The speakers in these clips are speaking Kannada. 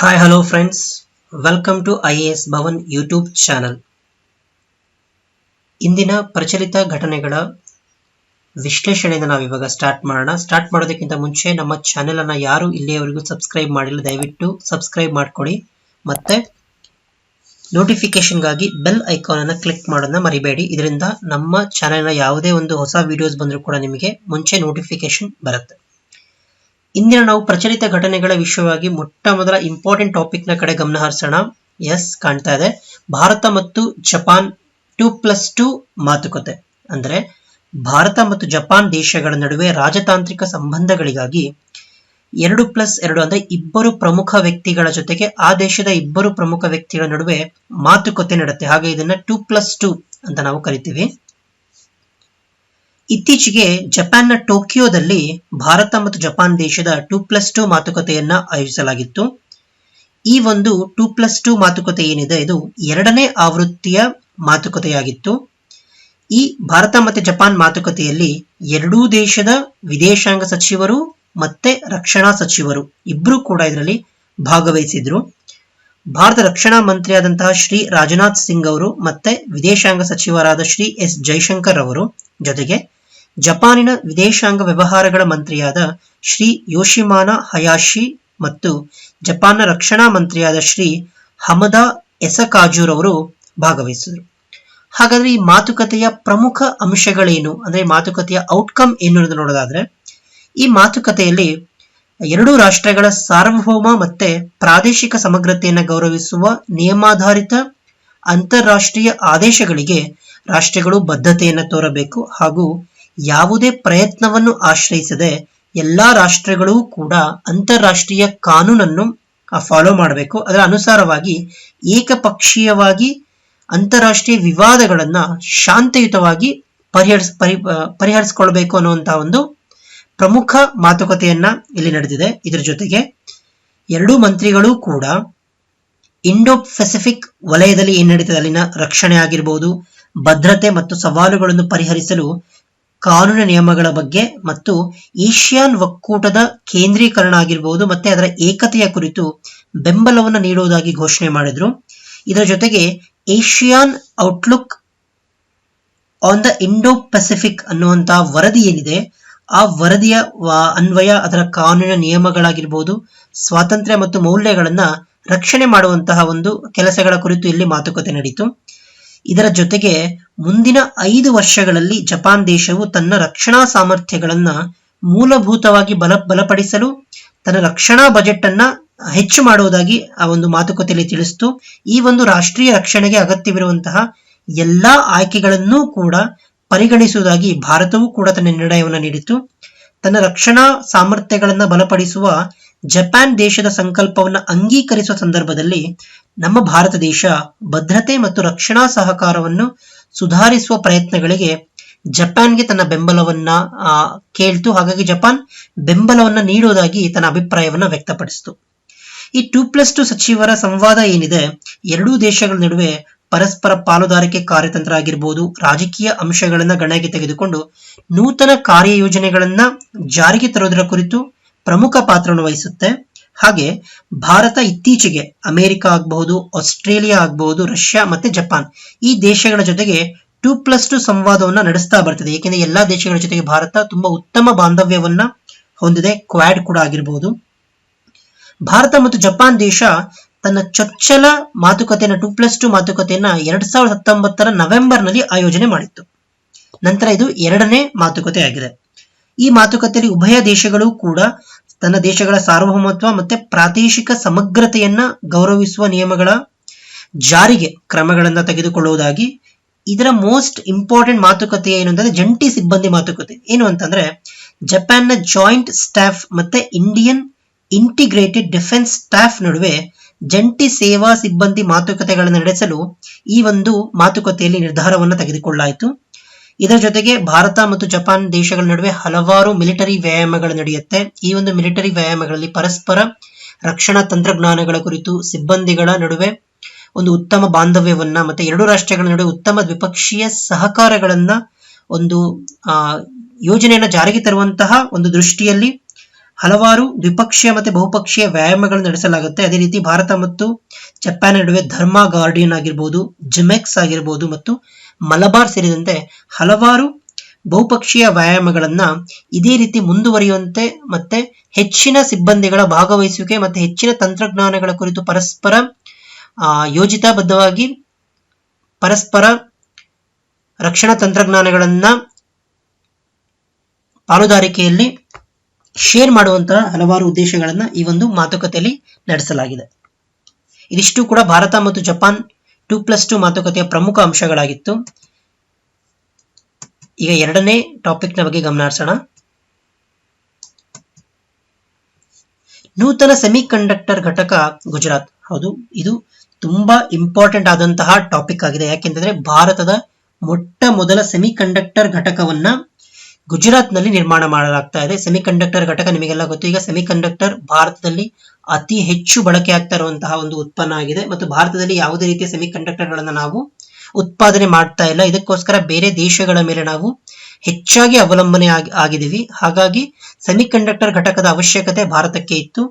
Hi hello friends, welcome to IAS Bhavan YouTube channel. ಇಂದಿನ ಪ್ರಚಲಿತ ಘಟನೆಗಳ ವಿಶ್ಲೇಷಣೆಯನ್ನು ನಾವಿವಾಗ ಸ್ಟಾರ್ಟ್ ಮಾಡೋದಕ್ಕಿಂತ ಮುಂಚೆ ನಮ್ಮ ಚಾನೆಲ್ ಅನ್ನ ಯಾರು ಇಲ್ಲಿಯವರೆಗೂ ಸಬ್ಸ್ಕ್ರೈಬ್ ಮಾಡಿಲ್ಲ, ದಯವಿಟ್ಟು ಸಬ್ಸ್ಕ್ರೈಬ್ ಮಾಡ್ಕೊಳ್ಳಿ. ಮತ್ತೆ ನೋಟಿಫಿಕೇಶನ್ಗಾಗಿ ಬೆಲ್ ಐಕಾನ್ ಅನ್ನು ಕ್ಲಿಕ್ ಮಾಡೋದನ್ನ ಮರಿಬೇಡಿ. ಇದರಿಂದ ನಮ್ಮ ಚಾನೆಲ್ನ ಯಾವುದೇ ಒಂದು ಹೊಸ ವಿಡಿಯೋಸ್ ಬಂದರೂ ಕೂಡ ನಿಮಗೆ ಮುಂಚೆ ನೋಟಿಫಿಕೇಶನ್ ಬರುತ್ತೆ. ಇಂದಿನ ನಾವು ಪ್ರಚಲಿತ ಘಟನೆಗಳ ವಿಷಯವಾಗಿ ಮೊಟ್ಟ ಮೊದಲ ಇಂಪಾರ್ಟೆಂಟ್ ಟಾಪಿಕ್ ನ ಕಡೆ ಗಮನ ಹರಿಸೋಣ. ಎಸ್, ಕಾಣ್ತಾ ಇದೆ, ಭಾರತ ಮತ್ತು ಜಪಾನ್ 2+2 ಮಾತುಕತೆ. ಅಂದ್ರೆ ಭಾರತ ಮತ್ತು ಜಪಾನ್ ದೇಶಗಳ ನಡುವೆ ರಾಜತಾಂತ್ರಿಕ ಸಂಬಂಧಗಳಿಗಾಗಿ 2+2 ಅಂದ್ರೆ ಇಬ್ಬರು ಪ್ರಮುಖ ವ್ಯಕ್ತಿಗಳ ಜೊತೆಗೆ ಆ ದೇಶದ ಇಬ್ಬರು ಪ್ರಮುಖ ವ್ಯಕ್ತಿಗಳ ನಡುವೆ ಮಾತುಕತೆ ನಡೆಯುತ್ತೆ. ಹಾಗೆ ಇದನ್ನ 2+2 ಅಂತ ನಾವು ಕರಿತೀವಿ. ಇತ್ತೀಚೆಗೆ ಜಪಾನ್ನ ಟೋಕಿಯೋದಲ್ಲಿ ಭಾರತ ಮತ್ತು ಜಪಾನ್ ದೇಶದ 2+2 ಮಾತುಕತೆಯನ್ನ ಆಯೋಜಿಸಲಾಗಿತ್ತು. ಈ ಒಂದು 2+2 ಮಾತುಕತೆ ಏನಿದೆ, ಇದು ಎರಡನೇ ಆವೃತ್ತಿಯ ಮಾತುಕತೆಯಾಗಿತ್ತು. ಈ ಭಾರತ ಮತ್ತು ಜಪಾನ್ ಮಾತುಕತೆಯಲ್ಲಿ ಎರಡೂ ದೇಶದ ವಿದೇಶಾಂಗ ಸಚಿವರು ಮತ್ತೆ ರಕ್ಷಣಾ ಸಚಿವರು ಇಬ್ರು ಕೂಡ ಇದರಲ್ಲಿ ಭಾಗವಹಿಸಿದ್ರು. ಭಾರತ ರಕ್ಷಣಾ ಮಂತ್ರಿಯಾದಂತಹ ಶ್ರೀ ರಾಜನಾಥ್ ಸಿಂಗ್ ಅವರು ಮತ್ತೆ ವಿದೇಶಾಂಗ ಸಚಿವರಾದ ಶ್ರೀ ಎಸ್ ಜೈಶಂಕರ್ ಅವರು ಜೊತೆಗೆ ಜಪಾನಿನ ವಿದೇಶಾಂಗ ವ್ಯವಹಾರಗಳ ಮಂತ್ರಿಯಾದ ಶ್ರೀ ಯೋಶಿಮಾನ ಹಯಾಶಿ ಮತ್ತು ಜಪಾನ್ನ ರಕ್ಷಣಾ ಮಂತ್ರಿಯಾದ ಶ್ರೀ ಹಮದಾ ಎಸಕಾಜೂರ್ ಅವರು ಭಾಗವಹಿಸಿದರು. ಹಾಗಾದ್ರೆ ಈ ಮಾತುಕತೆಯ ಪ್ರಮುಖ ಅಂಶಗಳೇನು, ಅಂದ್ರೆ ಮಾತುಕತೆಯ ಔಟ್ಕಮ್ ಏನು ಅನ್ನೋದು ನೋಡೋದಾದ್ರೆ, ಈ ಮಾತುಕತೆಯಲ್ಲಿ ಎರಡೂ ರಾಷ್ಟ್ರಗಳ ಸಾರ್ವಭೌಮ ಮತ್ತೆ ಪ್ರಾದೇಶಿಕ ಸಮಗ್ರತೆಯನ್ನು ಗೌರವಿಸುವ ನಿಯಮಾಧಾರಿತ ಅಂತಾರಾಷ್ಟ್ರೀಯ ಆದೇಶಗಳಿಗೆ ರಾಷ್ಟ್ರಗಳು ಬದ್ಧತೆಯನ್ನು ತೋರಬೇಕು. ಹಾಗೂ ಯಾವುದೇ ಪ್ರಯತ್ನವನ್ನು ಆಶ್ರಯಿಸದೆ ಎಲ್ಲಾ ರಾಷ್ಟ್ರಗಳು ಕೂಡ ಅಂತಾರಾಷ್ಟ್ರೀಯ ಕಾನೂನನ್ನು ಫಾಲೋ ಮಾಡಬೇಕು. ಅದರ ಅನುಸಾರವಾಗಿ ಏಕಪಕ್ಷೀಯವಾಗಿ ಅಂತಾರಾಷ್ಟ್ರೀಯ ವಿವಾದಗಳನ್ನ ಶಾಂತಿಯುತವಾಗಿ ಪರಿಹರಿಸಿಕೊಳ್ಬೇಕು ಅನ್ನುವಂತಹ ಒಂದು ಪ್ರಮುಖ ಮಾತುಕತೆಯನ್ನ ಇಲ್ಲಿ ನಡೆದಿದೆ. ಇದರ ಜೊತೆಗೆ ಎರಡೂ ಮಂತ್ರಿಗಳು ಕೂಡ ಇಂಡೋ ಪೆಸಿಫಿಕ್ ವಲಯದಲ್ಲಿ ಏನ್ ನಡೀತದೆ ಅಲ್ಲಿನ ರಕ್ಷಣೆ ಆಗಿರಬಹುದು, ಭದ್ರತೆ ಮತ್ತು ಸವಾಲುಗಳನ್ನು ಪರಿಹರಿಸಲು ಕಾನೂನು ನಿಯಮಗಳ ಬಗ್ಗೆ ಮತ್ತು ಏಷ್ಯಾನ್ ಒಕ್ಕೂಟದ ಕೇಂದ್ರೀಕರಣ ಆಗಿರಬಹುದು ಮತ್ತೆ ಅದರ ಏಕತೆಯ ಕುರಿತು ಬೆಂಬಲವನ್ನು ನೀಡುವುದಾಗಿ ಘೋಷಣೆ ಮಾಡಿದ್ರು. ಇದರ ಜೊತೆಗೆ ASEAN outlook on the Indo Pacific ಅನ್ನುವಂತಹ ವರದಿ ಏನಿದೆ, ಆ ವರದಿಯ ಅನ್ವಯ ಅದರ ಕಾನೂನಿನ ನಿಯಮಗಳಾಗಿರ್ಬೋದು, ಸ್ವಾತಂತ್ರ್ಯ ಮತ್ತು ಮೌಲ್ಯಗಳನ್ನ ರಕ್ಷಣೆ ಮಾಡುವಂತಹ ಒಂದು ಕೆಲಸಗಳ ಕುರಿತು ಇಲ್ಲಿ ಮಾತುಕತೆ ನಡೀತು. ಇದರ ಜೊತೆಗೆ ಮುಂದಿನ 5 ವರ್ಷಗಳಲ್ಲಿ ಜಪಾನ್ ದೇಶವು ತನ್ನ ರಕ್ಷಣಾ ಸಾಮರ್ಥ್ಯಗಳನ್ನ ಮೂಲಭೂತವಾಗಿ ಬಲಪಡಿಸಲು ತನ್ನ ರಕ್ಷಣಾ ಬಜೆಟ್ ಅನ್ನ ಹೆಚ್ಚು ಮಾಡುವುದಾಗಿ ಆ ಒಂದು ಮಾತುಕತೆಯಲ್ಲಿ ತಿಳಿಸಿತು. ಈ ಒಂದು ರಾಷ್ಟ್ರೀಯ ರಕ್ಷಣೆಗೆ ಅಗತ್ಯವಿರುವಂತಹ ಎಲ್ಲಾ ಆಯ್ಕೆಗಳನ್ನೂ ಕೂಡ ಪರಿಗಣಿಸುವುದಾಗಿ ಭಾರತವೂ ಕೂಡ ತನ್ನ ನಿರ್ಣಯವನ್ನು ನೀಡಿತು. ತನ್ನ ರಕ್ಷಣಾ ಸಾಮರ್ಥ್ಯಗಳನ್ನ ಬಲಪಡಿಸುವ ಜಪಾನ್ ದೇಶದ ಸಂಕಲ್ಪವನ್ನು ಅಂಗೀಕರಿಸುವ ಸಂದರ್ಭದಲ್ಲಿ ನಮ್ಮ ಭಾರತ ದೇಶ ಭದ್ರತೆ ಮತ್ತು ರಕ್ಷಣಾ ಸಹಕಾರವನ್ನು ಸುಧಾರಿಸುವ ಪ್ರಯತ್ನಗಳಿಗೆ ಜಪಾನ್ಗೆ ತನ್ನ ಬೆಂಬಲವನ್ನ ಕೇಳ್ತು. ಹಾಗಾಗಿ ಜಪಾನ್ ಬೆಂಬಲವನ್ನ ನೀಡುವುದಾಗಿ ತನ್ನ ಅಭಿಪ್ರಾಯವನ್ನ ವ್ಯಕ್ತಪಡಿಸಿತು. ಈ 2+2 ಸಚಿವರ ಸಂವಾದ ಏನಿದೆ, ಎರಡೂ ದೇಶಗಳ ನಡುವೆ ಪರಸ್ಪರ ಪಾಲುದಾರಿಕೆ ಕಾರ್ಯತಂತ್ರ ಆಗಿರ್ಬೋದು, ರಾಜಕೀಯ ಅಂಶಗಳನ್ನ ಗಣನೆಗೆ ತೆಗೆದುಕೊಂಡು ನೂತನ ಕಾರ್ಯಯೋಜನೆಗಳನ್ನ ಜಾರಿಗೆ ತರುವುದರ ಕುರಿತು ಪ್ರಮುಖ ಪಾತ್ರವನ್ನು ವಹಿಸುತ್ತೆ. ಹಾಗೆ ಭಾರತ ಇತ್ತೀಚೆಗೆ ಅಮೆರಿಕ ಆಗಬಹುದು, ಆಸ್ಟ್ರೇಲಿಯಾ ಆಗಬಹುದು, ರಷ್ಯಾ ಮತ್ತೆ ಜಪಾನ್ ಈ ದೇಶಗಳ ಜೊತೆಗೆ 2+2 ಸಂವಾದವನ್ನ ನಡೆಸ್ತಾ ಬರ್ತದೆ. ಏಕೆಂದ್ರೆ ಎಲ್ಲಾ ದೇಶಗಳ ಜೊತೆಗೆ ಭಾರತ ತುಂಬಾ ಉತ್ತಮ ಬಾಂಧವ್ಯವನ್ನ ಹೊಂದಿದೆ. ಕ್ವಾಡ್ ಕೂಡ ಆಗಿರಬಹುದು. ಭಾರತ ಮತ್ತು ಜಪಾನ್ ದೇಶ ತನ್ನ ಚೊಚ್ಚಲ ಮಾತುಕತೆಯನ್ನ 2+2 ಮಾತುಕತೆಯನ್ನ 2019 ನವೆಂಬರ್ ನಲ್ಲಿ ಆಯೋಜನೆ ಮಾಡಿತ್ತು. ನಂತರ ಇದು ಎರಡನೇ ಮಾತುಕತೆ ಆಗಿದೆ. ಈ ಮಾತುಕತೆಯಲ್ಲಿ ಉಭಯ ದೇಶಗಳು ಕೂಡ ತನ್ನ ದೇಶಗಳ ಸಾರ್ವಭೌಮತ್ವ ಮತ್ತೆ ಪ್ರಾದೇಶಿಕ ಸಮಗ್ರತೆಯನ್ನ ಗೌರವಿಸುವ ನಿಯಮಗಳ ಜಾರಿಗೆ ಕ್ರಮಗಳನ್ನ ತೆಗೆದುಕೊಳ್ಳುವುದಾಗಿ. ಇದರ ಮೋಸ್ಟ್ ಇಂಪಾರ್ಟೆಂಟ್ ಮಾತುಕತೆ ಏನು ಅಂತಂದ್ರೆ ಜಂಟಿ ಸಿಬ್ಬಂದಿ ಮಾತುಕತೆ. ಏನು ಅಂತಂದ್ರೆ ಜಪಾನ್ನ ಜಾಯಿಂಟ್ ಸ್ಟಾಫ್ ಮತ್ತೆ ಇಂಡಿಯನ್ ಇಂಟಿಗ್ರೇಟೆಡ್ ಡಿಫೆನ್ಸ್ ಸ್ಟಾಫ್ ನಡುವೆ ಜಂಟಿ ಸೇವಾ ಸಿಬ್ಬಂದಿ ಮಾತುಕತೆಗಳನ್ನು ನಡೆಸಲು ಈ ಒಂದು ಮಾತುಕತೆಯಲ್ಲಿ ನಿರ್ಧಾರವನ್ನು ತೆಗೆದುಕೊಳ್ಳಲಾಯಿತು. ಇದರ ಜೊತೆಗೆ ಭಾರತ ಮತ್ತು ಜಪಾನ್ ದೇಶಗಳ ನಡುವೆ ಹಲವಾರು ಮಿಲಿಟರಿ ವ್ಯಾಯಾಮಗಳು ನಡೆಯುತ್ತೆ. ಈ ಒಂದು ಮಿಲಿಟರಿ ವ್ಯಾಯಾಮಗಳಲ್ಲಿ ಪರಸ್ಪರ ರಕ್ಷಣಾ ತಂತ್ರಜ್ಞಾನಗಳ ಕುರಿತು, ಸಿಬ್ಬಂದಿಗಳ ನಡುವೆ ಒಂದು ಉತ್ತಮ ಬಾಂಧವ್ಯವನ್ನ ಮತ್ತೆ ಎರಡು ರಾಷ್ಟ್ರಗಳ ನಡುವೆ ಉತ್ತಮ ದ್ವಿಪಕ್ಷೀಯ ಸಹಕಾರಗಳನ್ನ ಒಂದು ಯೋಜನೆಯನ್ನ ಜಾರಿಗೆ ತರುವಂತಹ ಒಂದು ದೃಷ್ಟಿಯಲ್ಲಿ ಹಲವಾರು ದ್ವಿಪಕ್ಷೀಯ ಮತ್ತು ಬಹುಪಕ್ಷೀಯ ವ್ಯಾಯಾಮಗಳನ್ನು ನಡೆಸಲಾಗುತ್ತೆ. ಅದೇ ರೀತಿ ಭಾರತ ಮತ್ತು ಜಪಾನ್ ನಡುವೆ ಧರ್ಮ ಗಾರ್ಡಿಯನ್ ಆಗಿರ್ಬೋದು, ಜಿಮೆಕ್ಸ್ ಆಗಿರ್ಬೋದು ಮತ್ತು ಮಲಬಾರ್ ಸೇರಿದಂತೆ ಹಲವಾರು ಬಹುಪಕ್ಷೀಯ ವ್ಯಾಯಾಮಗಳನ್ನ ಇದೇ ರೀತಿ ಮುಂದುವರಿಯುವಂತೆ ಮತ್ತೆ ಹೆಚ್ಚಿನ ಸಿಬ್ಬಂದಿಗಳ ಭಾಗವಹಿಸುವಿಕೆ ಮತ್ತೆ ಹೆಚ್ಚಿನ ತಂತ್ರಜ್ಞಾನಗಳ ಕುರಿತು ಪರಸ್ಪರ ಯೋಜಿತಬದ್ಧವಾಗಿ ಪರಸ್ಪರ ರಕ್ಷಣಾ ತಂತ್ರಜ್ಞಾನಗಳನ್ನ ಪಾಲುದಾರಿಕೆಯಲ್ಲಿ ಶೇರ್ ಮಾಡುವಂತಹ ಹಲವಾರು ಉದ್ದೇಶಗಳನ್ನ ಈ ಒಂದು ಮಾತುಕತೆಯಲ್ಲಿ ನಡೆಸಲಾಗಿದೆ. ಇದಿಷ್ಟು ಕೂಡ ಭಾರತ ಮತ್ತು ಜಪಾನ್ 2+2 ಮಾತುಕತೆಯ ಪ್ರಮುಖ ಅಂಶಗಳಾಗಿತ್ತು. ಈಗ ಎರಡನೇ ಟಾಪಿಕ್ನ ಬಗ್ಗೆ ಗಮನ ಹರಿಸೋಣ. ನೂತನ ಸೆಮಿಕಂಡಕ್ಟರ್ ಘಟಕ ಗುಜರಾತ್. ಹೌದು, ಇದು ತುಂಬಾ ಇಂಪಾರ್ಟೆಂಟ್ ಆದಂತಹ ಟಾಪಿಕ್ ಆಗಿದೆ. ಯಾಕೆಂತಂದ್ರೆ ಭಾರತದ ಮೊಟ್ಟ ಮೊದಲ ಸೆಮಿಕಂಡಕ್ಟರ್ ಘಟಕವನ್ನ ಗುಜರಾತ್ ನಲ್ಲಿ ನಿರ್ಮಾಣ ಮಾಡಲಾಗ್ತಾ ಇದೆ. ಸೆಮಿಕಂಡಕ್ಟರ್ ಘಟಕ ನಿಮಗೆಲ್ಲ ಗೊತ್ತು. ಈಗ ಸೆಮಿಕಂಡಕ್ಟರ್ ಭಾರತದಲ್ಲಿ ಅತಿ ಹೆಚ್ಚು ಬಳಕೆ ಆಗ್ತಾ ಇರುವಂತಹ ಒಂದು ಉತ್ಪನ್ನ ಆಗಿದೆ ಮತ್ತು ಭಾರತದಲ್ಲಿ ಯಾವುದೇ ರೀತಿಯ ಸೆಮಿಕಂಡಕ್ಟರ್ ಗಳನ್ನ ನಾವು ಉತ್ಪಾದನೆ ಮಾಡ್ತಾ ಇಲ್ಲ. ಇದಕ್ಕೋಸ್ಕರ ಬೇರೆ ದೇಶಗಳ ಮೇಲೆ ನಾವು ಹೆಚ್ಚಾಗಿ ಅವಲಂಬನೆ ಆಗಿದ್ದೀವಿ. ಹಾಗಾಗಿ ಸೆಮಿಕಂಡಕ್ಟರ್ ಘಟಕದ ಅವಶ್ಯಕತೆ ಭಾರತಕ್ಕೆ ಇತ್ತು.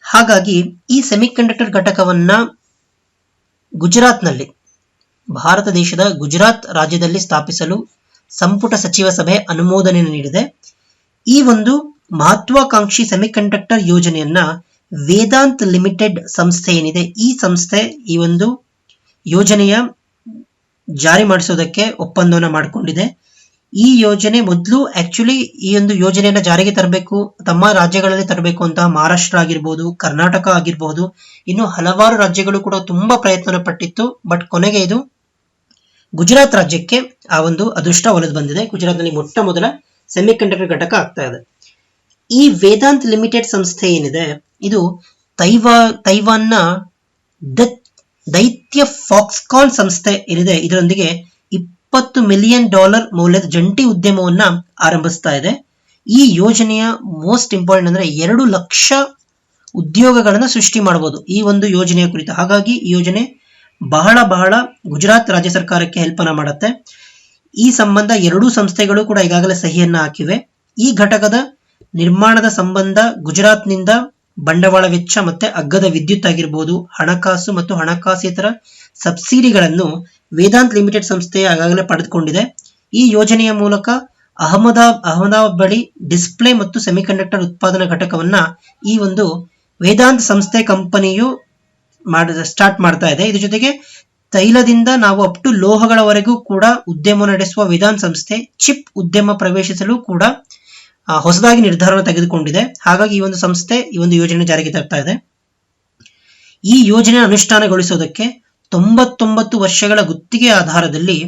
ಹಾಗಾಗಿ ಈ ಸೆಮಿಕಂಡಕ್ಟರ್ ಘಟಕವನ್ನ ಗುಜರಾತ್ನಲ್ಲಿ, ಭಾರತ ದೇಶದ ಗುಜರಾತ್ ರಾಜ್ಯದಲ್ಲಿ ಸ್ಥಾಪಿಸಲು ಸಂಪುಟ ಸಚಿವ ಸಭೆ ಅನುಮೋದನೆ ನೀಡಿದೆ. ಈ ಒಂದು ಮಹತ್ವಾಕಾಂಕ್ಷಿ ಸೆಮಿಕಂಡಕ್ಟರ್ ಯೋಜನೆಯನ್ನ ವೇದಾಂತ್ ಲಿಮಿಟೆಡ್ ಸಂಸ್ಥೆ ಏನಿದೆ, ಈ ಸಂಸ್ಥೆ ಈ ಒಂದು ಯೋಜನೆಯ ಜಾರಿ ಮಾಡಿಸೋದಕ್ಕೆ ಒಪ್ಪಂದವನ್ನ ಮಾಡಿಕೊಂಡಿದೆ. ಈ ಯೋಜನೆ ಮೊದಲು ಆಕ್ಚುಲಿ ಈ ಒಂದು ಯೋಜನೆಯನ್ನ ಜಾರಿಗೆ ತರಬೇಕು, ತಮ್ಮ ರಾಜ್ಯಗಳಲ್ಲಿ ತರಬೇಕು ಅಂತ ಮಹಾರಾಷ್ಟ್ರ ಆಗಿರ್ಬೋದು, ಕರ್ನಾಟಕ ಆಗಿರ್ಬೋದು, ಇನ್ನು ಹಲವಾರು ರಾಜ್ಯಗಳು ಕೂಡ ತುಂಬಾ ಪ್ರಯತ್ನ ಪಟ್ಟಿತ್ತು. ಬಟ್ ಕೊನೆಗೆ ಇದು ಗುಜರಾತ್ ರಾಜ್ಯಕ್ಕೆ ಆ ಒಂದು ಅದೃಷ್ಟ ಒಲಿದು ಬಂದಿದೆ. ಗುಜರಾತ್ನಲ್ಲಿ ಮೊಟ್ಟ ಮೊದಲ ಸೆಮಿಕಂಡಕ್ಟರ್ ಘಟಕ ಆಗ್ತಾ ಇದೆ. ಈ ವೇದಾಂತ್ ಲಿಮಿಟೆಡ್ ಸಂಸ್ಥೆ ಏನಿದೆ, ಇದು ತೈವಾನ್ನ ದೈತ್ಯ ಫಾಕ್ಸ್ಕಾನ್ ಸಂಸ್ಥೆ ಏನಿದೆ, ಇದರೊಂದಿಗೆ $20 ಮಿಲಿಯನ್ ಮೌಲ್ಯದ ಜಂಟಿ ಉದ್ಯಮವನ್ನ ಆರಂಭಿಸ್ತಾ ಇದೆ. ಈ ಯೋಜನೆಯ ಮೋಸ್ಟ್ ಇಂಪಾರ್ಟೆಂಟ್ ಅಂದ್ರೆ 2 ಲಕ್ಷ ಉದ್ಯೋಗಗಳನ್ನ ಸೃಷ್ಟಿ ಮಾಡಬಹುದು ಈ ಒಂದು ಯೋಜನೆಯ ಕುರಿತು. ಹಾಗಾಗಿ ಈ ಯೋಜನೆ ಬಹಳ ಗುಜರಾತ್ ರಾಜ್ಯ ಸರ್ಕಾರಕ್ಕೆ ಹೆಲ್ಪ್ ಅನ್ನ ಮಾಡುತ್ತೆ. ಈ ಸಂಬಂಧ ಎರಡೂ ಸಂಸ್ಥೆಗಳು ಕೂಡ ಈಗಾಗಲೇ ಸಹಿಯನ್ನ ಹಾಕಿವೆ. ಈ ಘಟಕದ ನಿರ್ಮಾಣದ ಸಂಬಂಧ ಗುಜರಾತ್ನಿಂದ ಬಂಡವಾಳ ವೆಚ್ಚ ಮತ್ತೆ ಅಗ್ಗದ ವಿದ್ಯುತ್ ಆಗಿರ್ಬೋದು, ಹಣಕಾಸು ಮತ್ತು ಹಣಕಾಸೇತರ ಸಬ್ಸಿಡಿಗಳನ್ನು ವೇದಾಂತ್ ಲಿಮಿಟೆಡ್ ಸಂಸ್ಥೆ ಈಗಾಗಲೇ ಪಡೆದುಕೊಂಡಿದೆ. ಈ ಯೋಜನೆಯ ಮೂಲಕ ಅಹಮದಾಬಾದ್ ಬಳಿ ಡಿಸ್ಪ್ಲೇ ಮತ್ತು ಸೆಮಿಕಂಡಕ್ಟರ್ ಉತ್ಪಾದನಾ ಘಟಕವನ್ನ ಈ ಒಂದು ವೇದಾಂತ್ ಸಂಸ್ಥೆ ಕಂಪನಿಯು ಸ್ಟಾರ್ಟ್ ಮಾಡ್ತಾ ಇದೆ. ಇದ್ರ ಜೊತೆಗೆ ತೈಲದಿಂದ ನಾವು ಅಪ್ ಟು ಲೋಹಗಳವರೆಗೂ ಕೂಡ ಉದ್ಯಮ ನಡೆಸುವ ವೇದಾಂತ್ ಸಂಸ್ಥೆ ಚಿಪ್ ಉದ್ಯಮ ಪ್ರವೇಶಿಸಲು ಕೂಡ ಹೊಸದಾಗಿ ನಿರ್ಧಾರವನ್ನು ತೆಗೆದುಕೊಂಡಿದೆ. ಹಾಗಾಗಿ ಈ ಒಂದು ಸಂಸ್ಥೆ ಈ ಒಂದು ಯೋಜನೆ ಜಾರಿಗೆ ತರ್ತಾ ಇದೆ. ಈ ಯೋಜನೆ ಅನುಷ್ಠಾನಗೊಳಿಸೋದಕ್ಕೆ 99 ವರ್ಷಗಳ ಗುತ್ತಿಗೆ ಆಧಾರದಲ್ಲಿ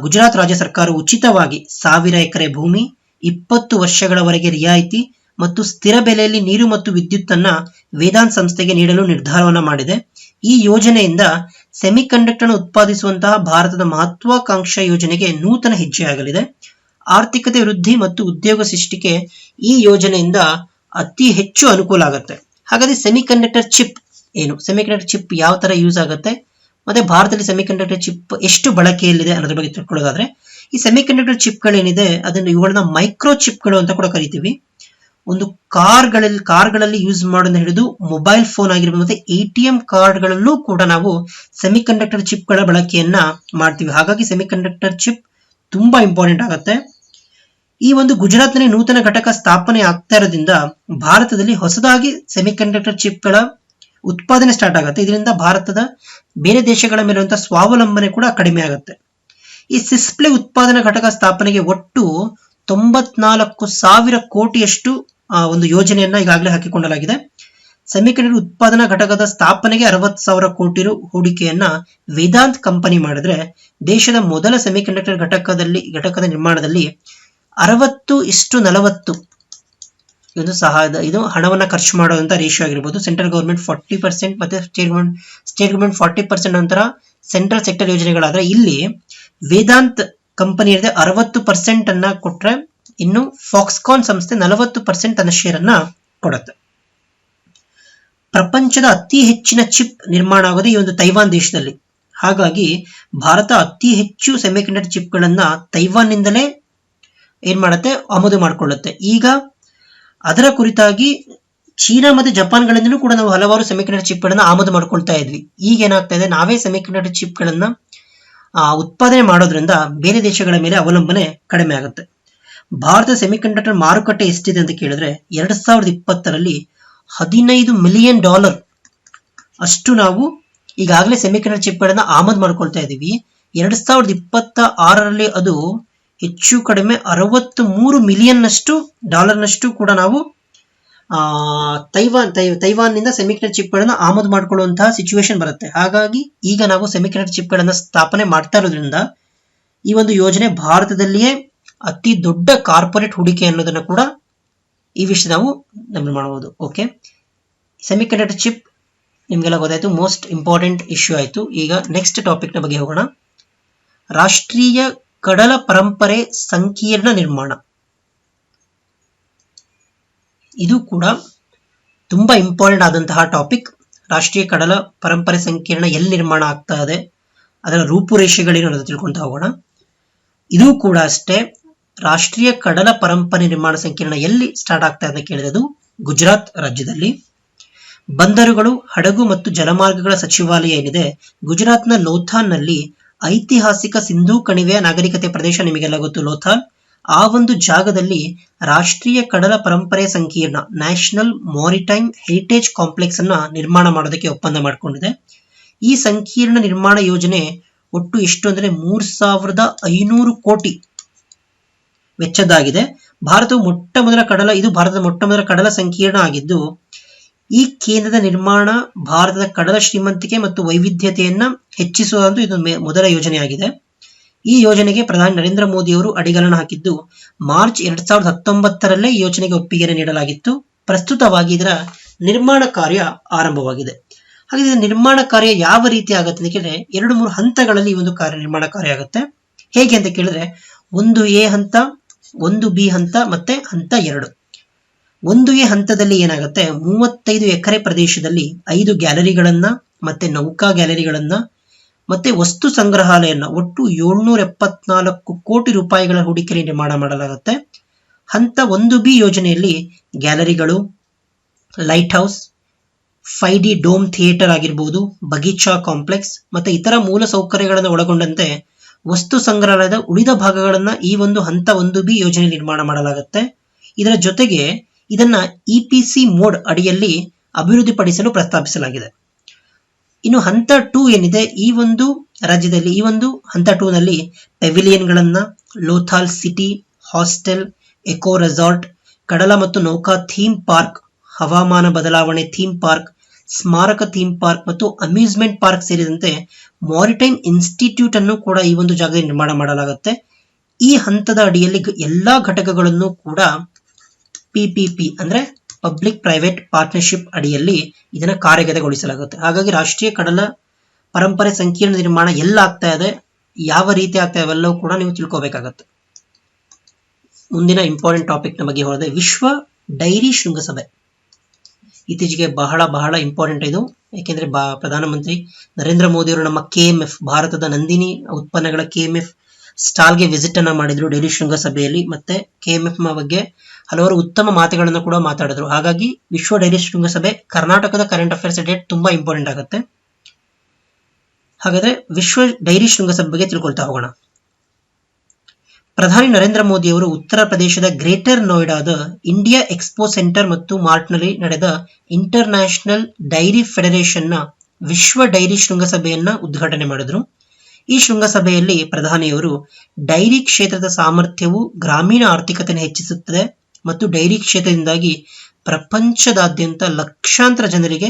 ಗುಜರಾತ್ ರಾಜ್ಯ ಸರ್ಕಾರ ಉಚಿತವಾಗಿ 1000 ಎಕರೆ ಭೂಮಿ, 20 ವರ್ಷಗಳವರೆಗೆ ರಿಯಾಯಿತಿ ಮತ್ತು ಸ್ಥಿರ ಬೆಲೆಯಲ್ಲಿ ನೀರು ಮತ್ತು ವಿದ್ಯುತ್ ಅನ್ನ ವೇದಾಂತ್ ಸಂಸ್ಥೆಗೆ ನೀಡಲು ನಿರ್ಧಾರವನ್ನ ಮಾಡಿದೆ. ಈ ಯೋಜನೆಯಿಂದ ಸೆಮಿಕಂಡಕ್ಟರ್ ಉತ್ಪಾದಿಸುವಂತಹ ಭಾರತದ ಮಹತ್ವಾಕಾಂಕ್ಷಾ ಯೋಜನೆಗೆ ನೂತನ ಹೆಜ್ಜೆಯಾಗಲಿದೆ. ಆರ್ಥಿಕತೆ ವೃದ್ಧಿ ಮತ್ತು ಉದ್ಯೋಗ ಸೃಷ್ಟಿಗೆ ಈ ಯೋಜನೆಯಿಂದ ಅತಿ ಹೆಚ್ಚು ಅನುಕೂಲ ಆಗುತ್ತೆ. ಹಾಗಾದ್ರೆ ಸೆಮಿಕಂಡಕ್ಟರ್ ಚಿಪ್ ಏನು, ಸೆಮಿಕಂಡಕ್ಟರ್ ಚಿಪ್ ಯಾವ ತರ ಯೂಸ್ ಆಗುತ್ತೆ ಮತ್ತೆ ಭಾರತದಲ್ಲಿ ಸೆಮಿಕಂಡಕ್ಟರ್ ಚಿಪ್ ಎಷ್ಟು ಬಳಕೆಯಲ್ಲಿದೆ ಅನ್ನೋದ್ರ ಬಗ್ಗೆ ತಿಳ್ಕೊಳ್ಳೋದಾದ್ರೆ, ಈ ಸೆಮಿಕಂಡಕ್ಟರ್ ಚಿಪ್ಗಳೇನಿದೆ ಅದನ್ನು ಇವುಗಳನ್ನ ಮೈಕ್ರೋ ಚಿಪ್ಗಳು ಅಂತ ಕೂಡ ಕರಿತೀವಿ. ಒಂದು ಕಾರ್ಗಳಲ್ಲಿ ಯೂಸ್ ಮಾಡೋದನ್ನ ಹಿಡಿದು ಮೊಬೈಲ್ ಫೋನ್ ಆಗಿರ್ಬೋದು ಮತ್ತೆ ATM ಕಾರ್ಡ್ಗಳಲ್ಲೂ ಕೂಡ ನಾವು ಸೆಮಿಕಂಡಕ್ಟರ್ ಚಿಪ್ಗಳ ಬಳಕೆಯನ್ನ ಮಾಡ್ತೀವಿ. ಹಾಗಾಗಿ ಸೆಮಿಕಂಡಕ್ಟರ್ ಚಿಪ್ ತುಂಬಾ ಇಂಪಾರ್ಟೆಂಟ್ ಆಗುತ್ತೆ. ಈ ಒಂದು ಗುಜರಾತ್ನಲ್ಲಿ ನೂತನ ಘಟಕ ಸ್ಥಾಪನೆ ಆಗ್ತಾ ಇರೋದ್ರಿಂದ ಭಾರತದಲ್ಲಿ ಹೊಸದಾಗಿ ಸೆಮಿಕಂಡಕ್ಟರ್ ಚಿಪ್ಗಳ ಉತ್ಪಾದನೆ ಸ್ಟಾರ್ಟ್ ಆಗುತ್ತೆ. ಇದರಿಂದ ಭಾರತದ ಬೇರೆ ದೇಶಗಳ ಮೇಲಿರುವಂತಹ ಸ್ವಾವಲಂಬನೆ ಕೂಡ ಕಡಿಮೆ ಆಗುತ್ತೆ. ಈ ಡಿಸ್ಪ್ಲೇ ಉತ್ಪಾದನಾ ಘಟಕ ಸ್ಥಾಪನೆಗೆ ಒಟ್ಟು 94,000 ಕೋಟಿಯಷ್ಟು ಒಂದು ಯೋಜನೆಯನ್ನ ಈಗಾಗಲೇ ಹಾಕಿಕೊಳ್ಳಲಾಗಿದೆ. ಸೆಮಿಕಂಡಕ್ಟರ್ ಉತ್ಪಾದನಾ ಘಟಕದ ಸ್ಥಾಪನೆಗೆ 60,000 ಕೋಟಿ ರು ಹೂಡಿಕೆಯನ್ನ ವೇದಾಂತ್ ಕಂಪನಿ ಮಾಡಿದ್ರೆ, ದೇಶದ ಮೊದಲ ಸೆಮಿಕಂಡಕ್ಟರ್ ಘಟಕದ ನಿರ್ಮಾಣದಲ್ಲಿ 60:40 ಇದು ಹಣವನ್ನ ಖರ್ಚು ಮಾಡುವಂತ ರೇಷಿಯೋ ಆಗಿರ್ಬೋದು. ಸೆಂಟ್ರಲ್ ಗವರ್ಮೆಂಟ್ 40% ಮತ್ತೆ ಸ್ಟೇಟ್ ಗವರ್ಮೆಂಟ್ 40% ನಂತರ ಸೆಂಟ್ರಲ್ ಸೆಕ್ಟರ್ ಯೋಜನೆಗಳಾದ್ರೆ, ಇಲ್ಲಿ ವೇದಾಂತ್ ಕಂಪನಿ 60% ಅನ್ನ ಕೊಟ್ರೆ, ಇನ್ನು ಫಾಕ್ಸ್ಕಾನ್ ಸಂಸ್ಥೆ 40% ತನ್ನ ಶೇರ್ ಅನ್ನ ಕೊಡುತ್ತೆ. ಪ್ರಪಂಚದ ಅತಿ ಹೆಚ್ಚಿನ ಚಿಪ್ ನಿರ್ಮಾಣ ಆಗೋದು ಈ ಒಂದು ತೈವಾನ್ ದೇಶದಲ್ಲಿ. ಹಾಗಾಗಿ ಭಾರತ ಅತಿ ಹೆಚ್ಚು ಸೆಮಿಕಂಡಕ್ಟರ್ ಚಿಪ್ಗಳನ್ನ ತೈವಾನ್ ನಿಂದಲೇ ಏನ್ ಮಾಡುತ್ತೆ, ಆಮದು ಮಾಡಿಕೊಳ್ಳುತ್ತೆ. ಈಗ ಅದರ ಕುರಿತಾಗಿ ಚೀನಾ ಮತ್ತು ಜಪಾನ್ಗಳಿಂದಲೂ ಕೂಡ ನಾವು ಹಲವಾರು ಸೆಮಿಕಂಡಕ್ಟರ್ ಚಿಪ್ಗಳನ್ನು ಆಮದು ಮಾಡ್ಕೊಳ್ತಾ ಇದ್ವಿ. ಈಗ ಏನಾಗ್ತಾ ಇದೆ, ನಾವೇ ಸೆಮಿಕಂಡಕ್ಟರ್ ಚಿಪ್ಗಳನ್ನು ಉತ್ಪಾದನೆ ಮಾಡೋದ್ರಿಂದ ಬೇರೆ ದೇಶಗಳ ಮೇಲೆ ಅವಲಂಬನೆ ಕಡಿಮೆ ಆಗುತ್ತೆ. ಭಾರತ ಸೆಮಿಕಂಡಕ್ಟರ್ ಮಾರುಕಟ್ಟೆ ಎಷ್ಟಿದೆ ಅಂತ ಕೇಳಿದ್ರೆ 2020ರಲ್ಲಿ $15 ಮಿಲಿಯನ್ ಅಷ್ಟು ನಾವು ಈಗಾಗಲೇ ಸೆಮಿಕಂಡಕ್ಟರ್ ಚಿಪ್ಗಳನ್ನು ಆಮದು ಮಾಡ್ಕೊಳ್ತಾ ಇದ್ದೀವಿ. 2026ರಲ್ಲಿ ಅದು ಹೆಚ್ಚು ಕಡಿಮೆ $63 ಮಿಲಿಯನ್ ಡಾಲರ್ನಷ್ಟು ಕೂಡ ನಾವು ತೈವಾನ್ನಿಂದ ಸೆಮಿಕಂಡಕ್ಟರ್ ಚಿಪ್ಗಳನ್ನು ಆಮದು ಮಾಡಿಕೊಳ್ಳುವಂತಹ ಸಿಚುವೇಶನ್ ಬರುತ್ತೆ. ಹಾಗಾಗಿ ಈಗ ನಾವು ಸೆಮಿಕಂಡಕ್ಟರ್ ಚಿಪ್ಗಳನ್ನು ಸ್ಥಾಪನೆ ಮಾಡ್ತಾ ಇರೋದ್ರಿಂದ ಈ ಒಂದು ಯೋಜನೆ ಭಾರತದಲ್ಲಿಯೇ ಅತಿ ದೊಡ್ಡ ಕಾರ್ಪೊರೇಟ್ ಹೂಡಿಕೆ ಅನ್ನೋದನ್ನು ಕೂಡ ಈ ವಿಷಯ ನಾವು ಗಮನ ಮಾಡಬಹುದು. ಓಕೆ, ಸೆಮಿಕಂಡಕ್ಟರ್ ಚಿಪ್ ನಿಮಗೆಲ್ಲ ಗೊತ್ತಾಯ್ತು, ಮೋಸ್ಟ್ ಇಂಪಾರ್ಟೆಂಟ್ ಇಶ್ಯೂ ಆಯಿತು. ಈಗ ನೆಕ್ಸ್ಟ್ ಟಾಪಿಕ್ನ ಬಗ್ಗೆ ಹೋಗೋಣ. ರಾಷ್ಟ್ರೀಯ ಕಡಲ ಪರಂಪರೆ ಸಂಕೀರ್ಣ ನಿರ್ಮಾಣ. ಇದು ಕೂಡ ತುಂಬಾ ಇಂಪಾರ್ಟೆಂಟ್ ಆದಂತಹ ಟಾಪಿಕ್. ರಾಷ್ಟ್ರೀಯ ಕಡಲ ಪರಂಪರೆ ಸಂಕೀರ್ಣ ಎಲ್ಲಿ ನಿರ್ಮಾಣ ಆಗ್ತಾ ಇದೆ, ಅದರ ರೂಪುರೇಷೆಗಳೇನು ಅನ್ನೋದು ತಿಳ್ಕೊಂತ ಹೋಗೋಣ. ಇದು ಕೂಡ ಅಷ್ಟೇ, ರಾಷ್ಟ್ರೀಯ ಕಡಲ ಪರಂಪರೆ ನಿರ್ಮಾಣ ಸಂಕೀರ್ಣ ಎಲ್ಲಿ ಸ್ಟಾರ್ಟ್ ಆಗ್ತಾ ಇದೆ ಕೇಳಿದ್ರೆ ಅದು ಗುಜರಾತ್ ರಾಜ್ಯದಲ್ಲಿ. ಬಂದರುಗಳು, ಹಡಗು ಮತ್ತು ಜಲಮಾರ್ಗಗಳ ಸಚಿವಾಲಯ ಏನಿದೆ ಗುಜರಾತ್ನ ಲೋಥಾನ್ನಲ್ಲಿ ಐತಿಹಾಸಿಕ ಸಿಂಧೂ ಕಣಿವೆಯ ನಾಗರಿಕತೆ ಪ್ರದೇಶ, ನಿಮಗೆಲ್ಲ ಗೊತ್ತು ಲೋಥಾಲ್. ಆ ಒಂದು ಜಾಗದಲ್ಲಿ ರಾಷ್ಟ್ರೀಯ ಕಡಲ ಪರಂಪರೆ ಸಂಕೀರ್ಣ ನ್ಯಾಷನಲ್ ಮಾರಿಟೈಮ್ ಹೆರಿಟೇಜ್ ಕಾಂಪ್ಲೆಕ್ಸ್ ಅನ್ನ ನಿರ್ಮಾಣ ಮಾಡೋದಕ್ಕೆ ಒಪ್ಪಂದ ಮಾಡಿಕೊಂಡಿದೆ. ಈ ಸಂಕೀರ್ಣ ನಿರ್ಮಾಣ ಯೋಜನೆ ಒಟ್ಟು ಎಷ್ಟು ಅಂದ್ರೆ 3,500 ಕೋಟಿ ವೆಚ್ಚದ್ದಾಗಿದೆ. ಭಾರತದ ಮೊಟ್ಟ ಮೊದಲ ಕಡಲ ಸಂಕೀರ್ಣ ಆಗಿದ್ದು, ಈ ಕೇಂದ್ರದ ನಿರ್ಮಾಣ ಭಾರತದ ಕಡಲ ಶ್ರೀಮಂತಿಕೆ ಮತ್ತು ವೈವಿಧ್ಯತೆಯನ್ನ ಹೆಚ್ಚಿಸುವುದು ಇದು ಮೊದಲ ಯೋಜನೆಯಾಗಿದೆ. ಈ ಯೋಜನೆಗೆ ಪ್ರಧಾನಿ ನರೇಂದ್ರ ಮೋದಿ ಅವರು ಅಡಿಗಲನ್ನು ಹಾಕಿದ್ದು ಮಾರ್ಚ್ 2019ರಲ್ಲೇ ಈ ಯೋಜನೆಗೆ ಒಪ್ಪಿಗೆಯನ್ನು ನೀಡಲಾಗಿತ್ತು. ಪ್ರಸ್ತುತವಾಗಿ ಇದರ ನಿರ್ಮಾಣ ಕಾರ್ಯ ಆರಂಭವಾಗಿದೆ. ಹಾಗೆ ಇದರ ನಿರ್ಮಾಣ ಕಾರ್ಯ ಯಾವ ರೀತಿ ಆಗುತ್ತೆ ಅಂತ ಕೇಳಿದ್ರೆ 2-3 ಹಂತಗಳಲ್ಲಿ ಈ ಒಂದು ನಿರ್ಮಾಣ ಕಾರ್ಯ ಆಗುತ್ತೆ. ಹೇಗೆ ಅಂತ ಕೇಳಿದ್ರೆ 1A ಹಂತ, 1B ಹಂತ ಮತ್ತೆ ಹಂತ 2. 1A ಹಂತದಲ್ಲಿ ಏನಾಗುತ್ತೆ, 35 ಎಕರೆ ಪ್ರದೇಶದಲ್ಲಿ 5 ಗ್ಯಾಲರಿಗಳನ್ನ ಮತ್ತೆ ನೌಕಾ ಗ್ಯಾಲರಿಗಳನ್ನ ಮತ್ತೆ ವಸ್ತು ಸಂಗ್ರಹಾಲಯನ ಒಟ್ಟು 774 ಕೋಟಿ ರೂಪಾಯಿಗಳ ಹೂಡಿಕೆಯಲ್ಲಿ ನಿರ್ಮಾಣ ಮಾಡಲಾಗುತ್ತೆ. ಹಂತ 1B ಯೋಜನೆಯಲ್ಲಿ ಗ್ಯಾಲರಿಗಳು, lighthouse, 5D dome theatre ಆಗಿರಬಹುದು, ಬಗೀಚಾ ಕಾಂಪ್ಲೆಕ್ಸ್ ಮತ್ತೆ ಇತರ ಮೂಲ ಸೌಕರ್ಯಗಳನ್ನು ಒಳಗೊಂಡಂತೆ ವಸ್ತು ಸಂಗ್ರಹಾಲಯದ ಉಳಿದ ಭಾಗಗಳನ್ನ ಈ ಒಂದು ಹಂತ 1B ಯೋಜನೆ ನಿರ್ಮಾಣ ಮಾಡಲಾಗುತ್ತೆ. ಇದರ ಜೊತೆಗೆ ಇದನ್ನ EPC ಮೋಡ್ ಅಡಿಯಲ್ಲಿ ಅಭಿವೃದ್ಧಿಪಡಿಸಲು ಪ್ರಸ್ತಾಪಿಸಲಾಗಿದೆ. ಇನ್ನು ಹಂತ 2 ಏನಿದೆ, ಈ ಒಂದು ರಾಜ್ಯದಲ್ಲಿ ಈ ಒಂದು ಹಂತ 2 ನಲ್ಲಿ ಪೆವಿಲಿಯನ್ಗಳನ್ನ, Lothal city, hostel, eco resort, ಕಡಲ ಮತ್ತು ನೌಕಾ ಥೀಮ್ ಪಾರ್ಕ್, ಹವಾಮಾನ ಬದಲಾವಣೆ ಥೀಮ್ ಪಾರ್ಕ್, ಸ್ಮಾರಕ ಥೀಮ್ ಪಾರ್ಕ್ ಮತ್ತು ಅಮ್ಯೂಸ್ಮೆಂಟ್ ಪಾರ್ಕ್ ಸೇರಿದಂತೆ ಮಾರಿಟೈಮ್ ಇನ್ಸ್ಟಿಟ್ಯೂಟ್ ಅನ್ನು ಕೂಡ ಈ ಒಂದು ಜಾಗದಲ್ಲಿ ನಿರ್ಮಾಣ ಮಾಡಲಾಗುತ್ತೆ. ಈ ಹಂತದ ಅಡಿಯಲ್ಲಿ ಎಲ್ಲಾ ಘಟಕಗಳನ್ನು ಕೂಡ PPP ಅಂದ್ರೆ ಪಬ್ಲಿಕ್ ಪ್ರೈವೇಟ್ ಪಾರ್ಟ್ನರ್ಶಿಪ್ ಅಡಿಯಲ್ಲಿ ಇದನ್ನ ಕಾರ್ಯಗತಗೊಳಿಸಲಾಗುತ್ತೆ. ಹಾಗಾಗಿ ರಾಷ್ಟ್ರೀಯ ಕಡಲ ಪರಂಪರೆ ಸಂಕೀರ್ಣ ನಿರ್ಮಾಣ ಎಲ್ಲ ಆಗ್ತಾ ಇದೆ, ಯಾವ ರೀತಿ ಆಗ್ತಾ ಇವೆಲ್ಲವೂ ಕೂಡ ನೀವು ತಿಳ್ಕೋಬೇಕಾಗತ್ತೆ. ಮುಂದಿನ ಇಂಪಾರ್ಟೆಂಟ್ ಟಾಪಿಕ್ ನ ಬಗ್ಗೆ ಹೋದರೆ ವಿಶ್ವ ಡೈರಿ ಶೃಂಗಸಭೆ. ಇತ್ತೀಚೆಗೆ ಬಹಳ ಇಂಪಾರ್ಟೆಂಟ್ ಇದು. ಯಾಕೆಂದ್ರೆ ಪ್ರಧಾನಮಂತ್ರಿ ನರೇಂದ್ರ ಮೋದಿ ಅವರು ನಮ್ಮ KMF ಭಾರತದ ನಂದಿನಿ ಉತ್ಪನ್ನಗಳ KMF ಸ್ಟಾಲ್ಗೆ ವಿಸಿಟ್ ಅನ್ನ ಮಾಡಿದ್ರು ಡೈರಿ ಶೃಂಗಸಭೆಯಲ್ಲಿ. ಮತ್ತೆ KMF ಬಗ್ಗೆ ಹಲವಾರು ಉತ್ತಮ ಮಾತುಗಳನ್ನು ಕೂಡ ಮಾತಾಡಿದ್ರು. ಹಾಗಾಗಿ ವಿಶ್ವ ಡೈರಿ ಶೃಂಗಸಭೆ ಕರ್ನಾಟಕದ ಕರೆಂಟ್ ಅಫೇರ್ಸ್ ಡೇಟ್ ತುಂಬಾ ಇಂಪಾರ್ಟೆಂಟ್ ಆಗುತ್ತೆ. ಹಾಗಾದ್ರೆ ವಿಶ್ವ ಡೈರಿ ಶೃಂಗಸಭೆ ಬಗ್ಗೆ ತಿಳ್ಕೊಳ್ತಾ ಹೋಗೋಣ. ಪ್ರಧಾನಿ ನರೇಂದ್ರ ಮೋದಿ ಅವರು ಉತ್ತರ ಪ್ರದೇಶದ ಗ್ರೇಟರ್ ನೋಯ್ಡಾದ ಇಂಡಿಯಾ ಎಕ್ಸ್ಪೋ ಸೆಂಟರ್ ಮತ್ತು ಮಾರ್ಟ್ನಲ್ಲಿ ನಡೆದ ಇಂಟರ್ ನ್ಯಾಷನಲ್ ಡೈರಿ ಫೆಡರೇಷನ್ ನ ವಿಶ್ವ ಡೈರಿ ಶೃಂಗಸಭೆಯನ್ನ ಉದ್ಘಾಟನೆ ಮಾಡಿದ್ರು. ಈ ಶೃಂಗಸಭೆಯಲ್ಲಿ ಪ್ರಧಾನಿಯವರು ಡೈರಿ ಕ್ಷೇತ್ರದ ಸಾಮರ್ಥ್ಯವು ಗ್ರಾಮೀಣ ಆರ್ಥಿಕತೆಯನ್ನು ಹೆಚ್ಚಿಸುತ್ತದೆ ಮತ್ತು ಡೈರಿ ಕ್ಷೇತ್ರದಿಂದಾಗಿ ಪ್ರಪಂಚದಾದ್ಯಂತ ಲಕ್ಷಾಂತರ ಜನರಿಗೆ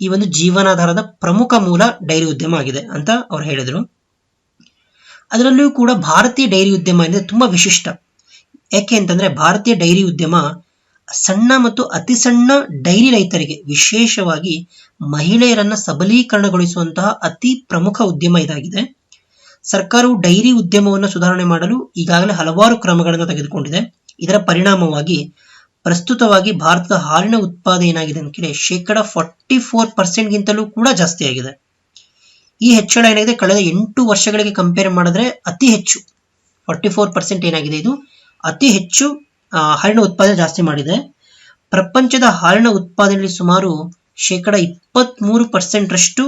ಈ ಒಂದು ಜೀವನಾಧಾರದ ಪ್ರಮುಖ ಮೂಲ ಡೈರಿ ಉದ್ಯಮ ಆಗಿದೆ ಅಂತ ಅವರು ಹೇಳಿದರು. ಅದರಲ್ಲಿಯೂ ಕೂಡ ಭಾರತೀಯ ಡೈರಿ ಉದ್ಯಮ ಏನಿದೆ ತುಂಬಾ ವಿಶಿಷ್ಟ. ಯಾಕೆ ಅಂತಂದ್ರೆ ಭಾರತೀಯ ಡೈರಿ ಉದ್ಯಮ ಸಣ್ಣ ಮತ್ತು ಅತಿ ಸಣ್ಣ ಡೈರಿ ರೈತರಿಗೆ, ವಿಶೇಷವಾಗಿ ಮಹಿಳೆಯರನ್ನ ಸಬಲೀಕರಣಗೊಳಿಸುವಂತಹ ಅತಿ ಪ್ರಮುಖ ಉದ್ಯಮ ಇದಾಗಿದೆ. ಸರ್ಕಾರವು ಡೈರಿ ಉದ್ಯಮವನ್ನು ಸುಧಾರಣೆ ಮಾಡಲು ಈಗಾಗಲೇ ಹಲವಾರು ಕ್ರಮಗಳನ್ನು ತೆಗೆದುಕೊಂಡಿದೆ. ಇದರ ಪರಿಣಾಮವಾಗಿ ಪ್ರಸ್ತುತವಾಗಿ ಭಾರತದ ಹಾಲಿನ ಉತ್ಪಾದನೆ ಏನಾಗಿದೆ ಅಂತ ಕೇಳಿ 44% ಗಿಂತಲೂ ಕೂಡ ಜಾಸ್ತಿ ಆಗಿದೆ. ಈ ಹೆಚ್ಚಳ ಏನಾಗಿದೆ ಕಳೆದ 8 ವರ್ಷಗಳಿಗೆ ಕಂಪೇರ್ ಮಾಡಿದ್ರೆ ಅತಿ ಹೆಚ್ಚು 44% ಏನಾಗಿದೆ, ಇದು ಅತಿ ಹೆಚ್ಚು ಹಾಲಿನ ಉತ್ಪಾದನೆ ಜಾಸ್ತಿ ಮಾಡಿದೆ. ಪ್ರಪಂಚದ ಹಾಲಿನ ಉತ್ಪಾದನೆಯಲ್ಲಿ ಸುಮಾರು 23%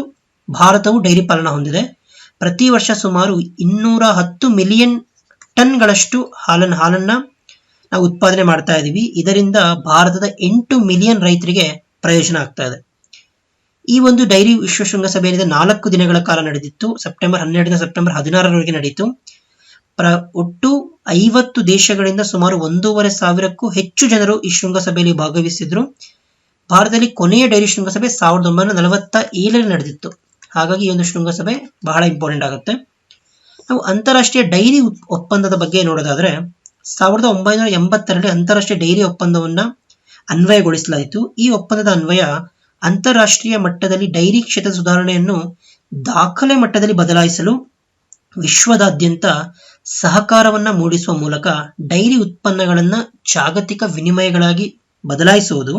ಭಾರತವು ಡೈರಿ ಪಾಲನ ಹೊಂದಿದೆ. ಪ್ರತಿ ವರ್ಷ ಸುಮಾರು 210 ಮಿಲಿಯನ್ ಟನ್ಗಳಷ್ಟು ಹಾಲನ್ನ ನಾವು ಉತ್ಪಾದನೆ ಮಾಡ್ತಾ ಇದ್ದೀವಿ. ಇದರಿಂದ ಭಾರತದ 8 ಮಿಲಿಯನ್ ರೈತರಿಗೆ ಪ್ರಯೋಜನ ಆಗ್ತಾ ಇದೆ. ಈ ಒಂದು ಡೈರಿ ವಿಶ್ವ ಶೃಂಗಸಭೆ ಏನಿದೆ 4 ದಿನಗಳ ಕಾಲ ನಡೆದಿತ್ತು. ಸೆಪ್ಟೆಂಬರ್ 12ರಿಂದ ಸೆಪ್ಟೆಂಬರ್ 16ರವರೆಗೆ ನಡೆಯಿತು. ಒಟ್ಟು 50 ದೇಶಗಳಿಂದ ಸುಮಾರು 1,500ಕ್ಕೂ ಹೆಚ್ಚು ಜನರು ಈ ಶೃಂಗಸಭೆಯಲ್ಲಿ ಭಾಗವಹಿಸಿದ್ರು. ಭಾರತದಲ್ಲಿ ಕೊನೆಯ ಡೈರಿ ಶೃಂಗಸಭೆ 1947ರಲ್ಲಿ ನಡೆದಿತ್ತು. ಹಾಗಾಗಿ ಈ ಒಂದು ಶೃಂಗಸಭೆ ಬಹಳ ಇಂಪಾರ್ಟೆಂಟ್ ಆಗುತ್ತೆ. ನಾವು ಅಂತಾರಾಷ್ಟ್ರೀಯ ಡೈರಿ ಒಪ್ಪಂದದ ಬಗ್ಗೆ ನೋಡೋದಾದ್ರೆ 1982ರಲ್ಲಿ ಅಂತಾರಾಷ್ಟ್ರೀಯ ಡೈರಿ ಒಪ್ಪಂದವನ್ನ ಅನ್ವಯಗೊಳಿಸಲಾಯಿತು. ಈ ಒಪ್ಪಂದದ ಅನ್ವಯ ಅಂತಾರಾಷ್ಟ್ರೀಯ ಮಟ್ಟದಲ್ಲಿ ಡೈರಿ ಕ್ಷೇತ್ರದ ಸುಧಾರಣೆಯನ್ನು ದಾಖಲೆ ಮಟ್ಟದಲ್ಲಿ ಬದಲಾಯಿಸಲು ವಿಶ್ವದಾದ್ಯಂತ ಸಹಕಾರವನ್ನ ಮೂಡಿಸುವ ಮೂಲಕ ಡೈರಿ ಉತ್ಪನ್ನಗಳನ್ನ ಜಾಗತಿಕ ವಿನಿಮಯಗಳಾಗಿ ಬದಲಾಯಿಸುವುದು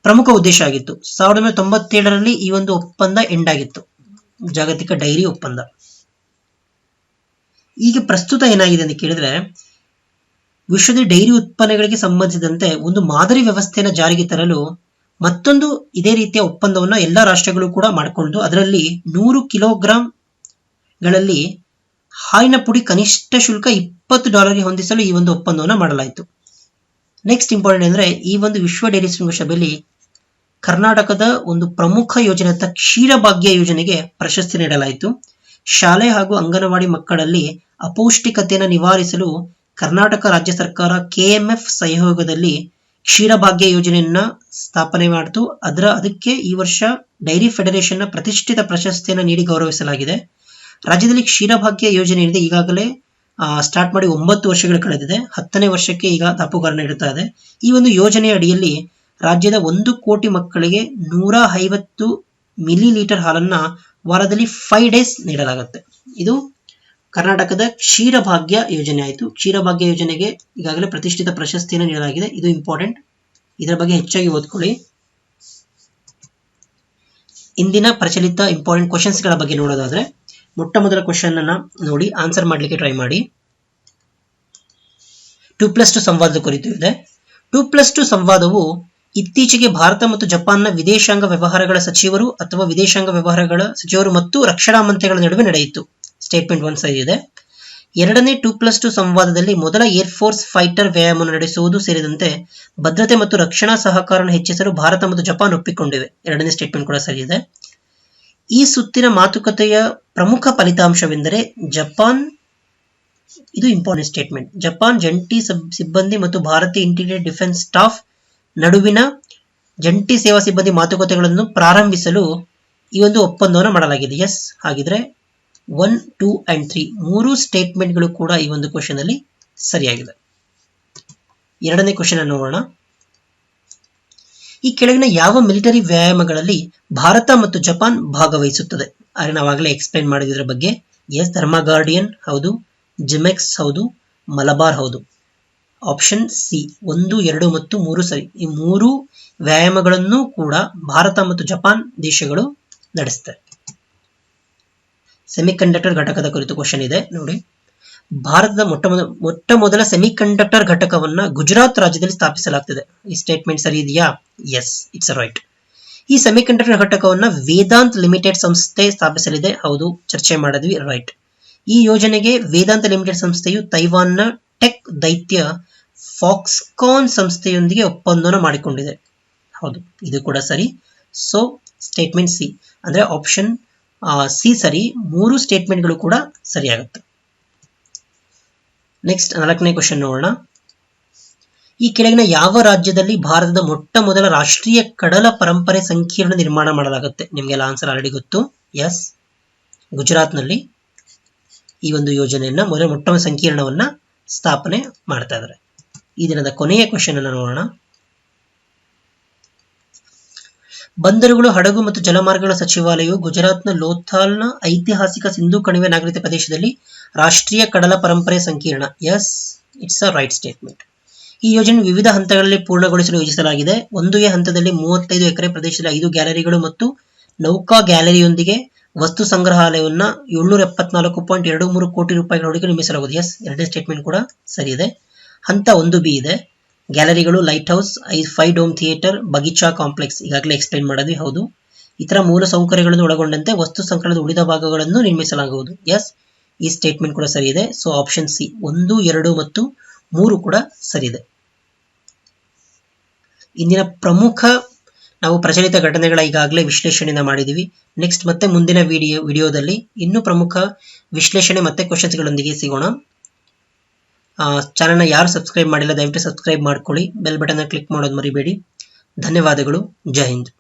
ಪ್ರಮುಖ ಉದ್ದೇಶ ಆಗಿತ್ತು. 1997ರಲ್ಲಿ ಈ ಒಂದು ಒಪ್ಪಂದ ಎಂಡ್ ಆಗಿತ್ತು, ಜಾಗತಿಕ ಡೈರಿ ಒಪ್ಪಂದ. ಈಗ ಪ್ರಸ್ತುತ ಏನಾಗಿದೆ ಅಂತ ಕೇಳಿದ್ರೆ, ವಿಶ್ವದ ಡೈರಿ ಉತ್ಪನ್ನಗಳಿಗೆ ಸಂಬಂಧಿಸಿದಂತೆ ಒಂದು ಮಾದರಿ ವ್ಯವಸ್ಥೆಯನ್ನು ಜಾರಿಗೆ ತರಲು ಮತ್ತೊಂದು ಇದೇ ರೀತಿಯ ಒಪ್ಪಂದವನ್ನು ಎಲ್ಲ ರಾಷ್ಟ್ರಗಳು ಕೂಡ ಮಾಡಿಕೊಂಡು ಅದರಲ್ಲಿ 100 ಕಿಲೋಗ್ರಾಂಗಳಲ್ಲಿ ಹಾಲಿನ ಪುಡಿ ಕನಿಷ್ಠ ಶುಲ್ಕ $20 ಹೊಂದಿಸಲು ಈ ಒಂದು ಒಪ್ಪಂದವನ್ನು ಮಾಡಲಾಯಿತು. ನೆಕ್ಸ್ಟ್ ಇಂಪಾರ್ಟೆಂಟ್ ಅಂದ್ರೆ, ಈ ಒಂದು ವಿಶ್ವ ಡೈರಿ ಶೃಂಗಸಭೆಯಲ್ಲಿ ಕರ್ನಾಟಕದ ಒಂದು ಪ್ರಮುಖ ಯೋಜನೆ ಕ್ಷೀರಭಾಗ್ಯ ಯೋಜನೆಗೆ ಪ್ರಶಸ್ತಿ ನೀಡಲಾಯಿತು. ಶಾಲೆ ಹಾಗೂ ಅಂಗನವಾಡಿ ಮಕ್ಕಳಲ್ಲಿ ಅಪೌಷ್ಟಿಕತೆಯನ್ನು ನಿವಾರಿಸಲು ಕರ್ನಾಟಕ ರಾಜ್ಯ ಸರ್ಕಾರ KMF ಸಹಯೋಗದಲ್ಲಿ ಕ್ಷೀರಭಾಗ್ಯ ಯೋಜನೆಯನ್ನ ಸ್ಥಾಪನೆ ಮಾಡಿತು. ಅದಕ್ಕೆ ಈ ವರ್ಷ ಡೈರಿ ಫೆಡರೇಷನ್ನ ಪ್ರತಿಷ್ಠಿತ ಪ್ರಶಸ್ತಿಯನ್ನು ನೀಡಿ ಗೌರವಿಸಲಾಗಿದೆ. ರಾಜ್ಯದಲ್ಲಿ ಕ್ಷೀರಭಾಗ್ಯ ಯೋಜನೆ ಏನಿದೆ ಈಗಾಗಲೇ ಸ್ಟಾರ್ಟ್ ಮಾಡಿ 9 ವರ್ಷಗಳು ಕಳೆದಿದೆ. 10ನೇ ವರ್ಷಕ್ಕೆ ಈಗ ದಾಪುಗಾಲ ನೀಡುತ್ತಾ ಇದೆ. ಈ ಒಂದು ಯೋಜನೆಯ ಅಡಿಯಲ್ಲಿ ರಾಜ್ಯದ 1 ಕೋಟಿ ಮಕ್ಕಳಿಗೆ 150 ಮಿಲಿಲೀಟರ್ ಹಾಲನ್ನ ವಾರದಲ್ಲಿ 5 ಡೇಸ್ ನೀಡಲಾಗುತ್ತೆ. ಇದು ಕರ್ನಾಟಕದ ಕ್ಷೀರಭಾಗ್ಯ ಯೋಜನೆ ಆಯಿತು. ಕ್ಷೀರಭಾಗ್ಯ ಯೋಜನೆಗೆ ಈಗಾಗಲೇ ಪ್ರತಿಷ್ಠಿತ ಪ್ರಶಸ್ತಿಯನ್ನು ನೀಡಲಾಗಿದೆ. ಇದು ಇಂಪಾರ್ಟೆಂಟ್, ಇದರ ಬಗ್ಗೆ ಹೆಚ್ಚಾಗಿ ಓದ್ಕೊಳ್ಳಿ. ಇಂದಿನ ಪ್ರಚಲಿತ ಇಂಪಾರ್ಟೆಂಟ್ ಕ್ವಶನ್ಸ್ಗಳ ಬಗ್ಗೆ ನೋಡೋದಾದ್ರೆ, ಮೊಟ್ಟ ಮೊದಲ ಕ್ವಶನ್ ಅನ್ನ ನೋಡಿ ಆನ್ಸರ್ ಮಾಡಲಿಕ್ಕೆ ಟ್ರೈ ಮಾಡಿ. 2+2 ಸಂವಾದದ ಕುರಿತು ಇದೆ. 2+2 ಸಂವಾದವು ಇತ್ತೀಚೆಗೆ ಭಾರತ ಮತ್ತು ಜಪಾನ್ನ ವಿದೇಶಾಂಗ ವ್ಯವಹಾರಗಳ ಸಚಿವರು ಅಥವಾ ವಿದೇಶಾಂಗ ವ್ಯವಹಾರಗಳ ಸಚಿವರು ಮತ್ತು ರಕ್ಷಣಾ ಮಂತ್ರಿಗಳ ನಡುವೆ ನಡೆಯಿತು. ಸ್ಟೇಟ್ಮೆಂಟ್ 1 ಸರಿ ಇದೆ. ಎರಡನೇ 2+2 ಸಂವಾದದಲ್ಲಿ ಮೊದಲ ಏರ್ಫೋರ್ಸ್ ಫೈಟರ್ ವ್ಯಾಯಾಮವನ್ನು ನಡೆಸುವುದು ಸೇರಿದಂತೆ ಭದ್ರತೆ ಮತ್ತು ರಕ್ಷಣಾ ಸಹಕಾರವನ್ನು ಹೆಚ್ಚಿಸಲು ಭಾರತ ಮತ್ತು ಜಪಾನ್ ಒಪ್ಪಿಕೊಂಡಿವೆ. ಎರಡನೇ ಸ್ಟೇಟ್ಮೆಂಟ್ ಕೂಡ ಸರಿ ಇದೆ. ಈ ಸುತ್ತಿನ ಮಾತುಕತೆಯ ಪ್ರಮುಖ ಫಲಿತಾಂಶವೆಂದರೆ ಜಪಾನ್, ಇದು ಇಂಪಾರ್ಟೆಂಟ್ ಸ್ಟೇಟ್ಮೆಂಟ್, ಜಪಾನ್ ಜಂಟಿ ಸಿಬ್ಬಂದಿ ಮತ್ತು ಭಾರತೀಯ ಇಂಟಿಗ್ರೇಟೆಡ್ ಡಿಫೆನ್ಸ್ ಸ್ಟಾಫ್ ನಡುವಿನ ಜಂಟಿ ಸೇವಾ ಸಿಬ್ಬಂದಿ ಮಾತುಕತೆಗಳನ್ನು ಪ್ರಾರಂಭಿಸಲು ಈ ಒಂದು ಒಪ್ಪಂದವನ್ನು ಮಾಡಲಾಗಿದೆ. ಎಸ್, ಹಾಗಿದ್ರೆ 1, 2 and 3 ಮೂರು ಸ್ಟೇಟ್ಮೆಂಟ್ಗಳು ಕೂಡ ಈ ಒಂದು ಕ್ವಶನ್ ಅಲ್ಲಿ ಸರಿಯಾಗಿದೆ. ಎರಡನೇ ಕ್ವಶನ್ ಅನ್ನು ನೋಡೋಣ. ಈ ಕೆಳಗಿನ ಯಾವ ಮಿಲಿಟರಿ ವ್ಯಾಯಾಮಗಳಲ್ಲಿ ಭಾರತ ಮತ್ತು ಜಪಾನ್ ಭಾಗವಹಿಸುತ್ತದೆ? ಆದರೆ ನಾವಾಗಲೇ ಎಕ್ಸ್ಪ್ಲೈನ್ ಮಾಡಿದ್ರ ಬಗ್ಗೆ. ಎಸ್, ಧರ್ಮ ಗಾರ್ಡಿಯನ್ ಹೌದು, ಜಿಮೆಕ್ಸ್ ಹೌದು, ಮಲಬಾರ್ ಹೌದು. ಆಪ್ಷನ್ ಸಿ 1, 2 ಮತ್ತು 3 ಸರಿ. ಈ ಮೂರು ವ್ಯಾಯಾಮಗಳನ್ನು ಕೂಡ ಭಾರತ ಮತ್ತು ಜಪಾನ್ ದೇಶಗಳು ನಡೆಸುತ್ತವೆ. ಸೆಮಿಕಂಡಕ್ಟರ್ ಘಟಕದ ಕುರಿತು ಕ್ವಶನ್ ಇದೆ ನೋಡಿ. ಭಾರತದ ಮೊಟ್ಟ ಮೊದಲ ಸೆಮಿಕಂಡಕ್ಟರ್ ಘಟಕವನ್ನ ಗುಜರಾತ್ ರಾಜ್ಯದಲ್ಲಿ ಸ್ಥಾಪಿಸಲಾಗ್ತದೆ. ಈ ಸ್ಟೇಟ್ಮೆಂಟ್ ಸರಿ ಇದೆಯಾ? Yes, it's right. ಈ ಸೆಮಿಕಂಡಕ್ಟರ್ ಘಟಕವನ್ನ ವೇದಾಂತ್ ಲಿಮಿಟೆಡ್ ಸಂಸ್ಥೆ ಸ್ಥಾಪಿಸಲಿದೆ. ಹೌದು, ಚರ್ಚೆ ಮಾಡಿದ್ವಿ, ರೈಟ್. ಈ ಯೋಜನೆಗೆ ವೇದಾಂತ ಲಿಮಿಟೆಡ್ ಸಂಸ್ಥೆಯು ತೈವಾನ್ನ ಟೆಕ್ ದೈತ್ಯ ಫಾಕ್ಸ್ಕಾನ್ ಸಂಸ್ಥೆಯೊಂದಿಗೆ ಒಪ್ಪಂದವನ್ನು ಮಾಡಿಕೊಂಡಿದೆ. ಹೌದು, ಇದು ಕೂಡ ಸರಿ. ಸೊ ಸ್ಟೇಟ್ಮೆಂಟ್ ಸಿ ಅಂದ್ರೆ ಆಪ್ಷನ್ ಸಿ ಸರಿ. ಮೂರು ಸ್ಟೇಟ್ಮೆಂಟ್ಗಳು ಕೂಡ ಸರಿಯಾಗುತ್ತೆ. ನೆಕ್ಸ್ಟ್ 4ನೇ ಕ್ವಶನ್ ನೋಡೋಣ. ಈ ಕೆಳಗಿನ ಯಾವ ರಾಜ್ಯದಲ್ಲಿ ಭಾರತದ ಮೊಟ್ಟ ಮೊದಲ ರಾಷ್ಟ್ರೀಯ ಕಡಲ ಪರಂಪರೆ ಸಂಕೀರ್ಣ ನಿರ್ಮಾಣ ಮಾಡಲಾಗುತ್ತೆ? ನಿಮಗೆಲ್ಲ ಆನ್ಸರ್ ಆಲ್ರೆಡಿ ಗೊತ್ತು. ಎಸ್, ಗುಜರಾತ್ನಲ್ಲಿ ಈ ಒಂದು ಯೋಜನೆಯನ್ನ ಮೊಟ್ಟ ಮೊದಲ ಸಂಕೀರ್ಣವನ್ನ ಸ್ಥಾಪನೆ ಮಾಡ್ತಾ ಇದ್ದಾರೆ. ಈ ದಿನದ ಕೊನೆಯ ಕ್ವಶನ್ ಅನ್ನು ನೋಡೋಣ. ಬಂದರುಗಳು, ಹಡಗು ಮತ್ತು ಜಲಮಾರ್ಗಗಳ ಸಚಿವಾಲಯವು ಗುಜರಾತ್ನ ಲೋಥಾಲ್ನ ಐತಿಹಾಸಿಕ ಸಿಂಧೂ ಕಣಿವೆ ನಾಗರಿಕ ಪ್ರದೇಶದಲ್ಲಿ ರಾಷ್ಟ್ರೀಯ ಕಡಲ ಪರಂಪರೆ ಸಂಕೀರ್ಣ. Yes, it's a right statement. ಈ ಯೋಜನೆ ವಿವಿಧ ಹಂತಗಳಲ್ಲಿ ಪೂರ್ಣಗೊಳಿಸಲು ಯೋಜಿಸಲಾಗಿದೆ. 1A ಹಂತದಲ್ಲಿ 35 ಎಕರೆ ಪ್ರದೇಶದಲ್ಲಿ 5 ಗ್ಯಾಲರಿಗಳು ಮತ್ತು ನೌಕಾ ಗ್ಯಾಲರಿಯೊಂದಿಗೆ ವಸ್ತು ಸಂಗ್ರಹಾಲಯವನ್ನ 774.23 ಕೋಟಿ ರೂಪಾಯಿಗಳ ಹೂಡಿಕೆ ನಿರ್ಮಿಸಲಾಗುವುದು. ಎಸ್, ಎರಡನೇ ಸ್ಟೇಟ್ಮೆಂಟ್ ಕೂಡ ಸರಿ ಇದೆ. ಹಂತ 1B ಇದೆ. ಗ್ಯಾಲರಿಗಳು, ಲೈಟ್ ಹೌಸ್, 5 ಡೋಮ್ ಥಿಯೇಟರ್, ಬಗೀಚಾ ಕಾಂಪ್ಲೆಕ್ಸ್ ಈಗಾಗಲೇ ಎಕ್ಸ್ಪ್ಲೈನ್ ಮಾಡಿದ್ವಿ. ಹೌದು. ಇತರ ಮೂಲ ಸೌಕರ್ಯಗಳನ್ನು ಒಳಗೊಂಡಂತೆ ವಸ್ತು ಸಂಕಲನದ ಉಳಿದ ಭಾಗಗಳನ್ನು ನಿರ್ಮಿಸಲಾಗುವುದು. ಎಸ್, ಈ ಸ್ಟೇಟ್ಮೆಂಟ್ ಕೂಡ ಸರಿ ಇದೆ. ಸೊ ಆಪ್ಷನ್ ಸಿ 1, 2 ಮತ್ತು 3 ಕೂಡ ಸರಿ ಇದೆ. ಇಂದಿನ ಪ್ರಮುಖ ನಾವು ಪ್ರಚಲಿತ ಘಟನೆಗಳ ಈಗಾಗಲೇ ವಿಶ್ಲೇಷಣೆಯಿಂದ ಮಾಡಿದ್ದೀವಿ. ನೆಕ್ಸ್ಟ್ ಮತ್ತೆ ಮುಂದಿನ ವಿಡಿಯೋದಲ್ಲಿ ಇನ್ನೂ ಪ್ರಮುಖ ವಿಶ್ಲೇಷಣೆ ಮತ್ತೆ ಕ್ವಶನ್ಸ್ಗಳೊಂದಿಗೆ ಸಿಗೋಣ. ಚಾನಲ್ನ ಯಾರು ಸಬ್ಸ್ಕ್ರೈಬ್ ಮಾಡಿಲ್ಲ ದಯವಿಟ್ಟು ಸಬ್ಸ್ಕ್ರೈಬ್ ಮಾಡ್ಕೊಳ್ಳಿ. ಬೆಲ್ ಬಟನ್ ಕ್ಲಿಕ್ ಮಾಡೋದು ಮರಿಬೇಡಿ. ಧನ್ಯವಾದಗಳು. ಜೈ ಹಿಂದ್.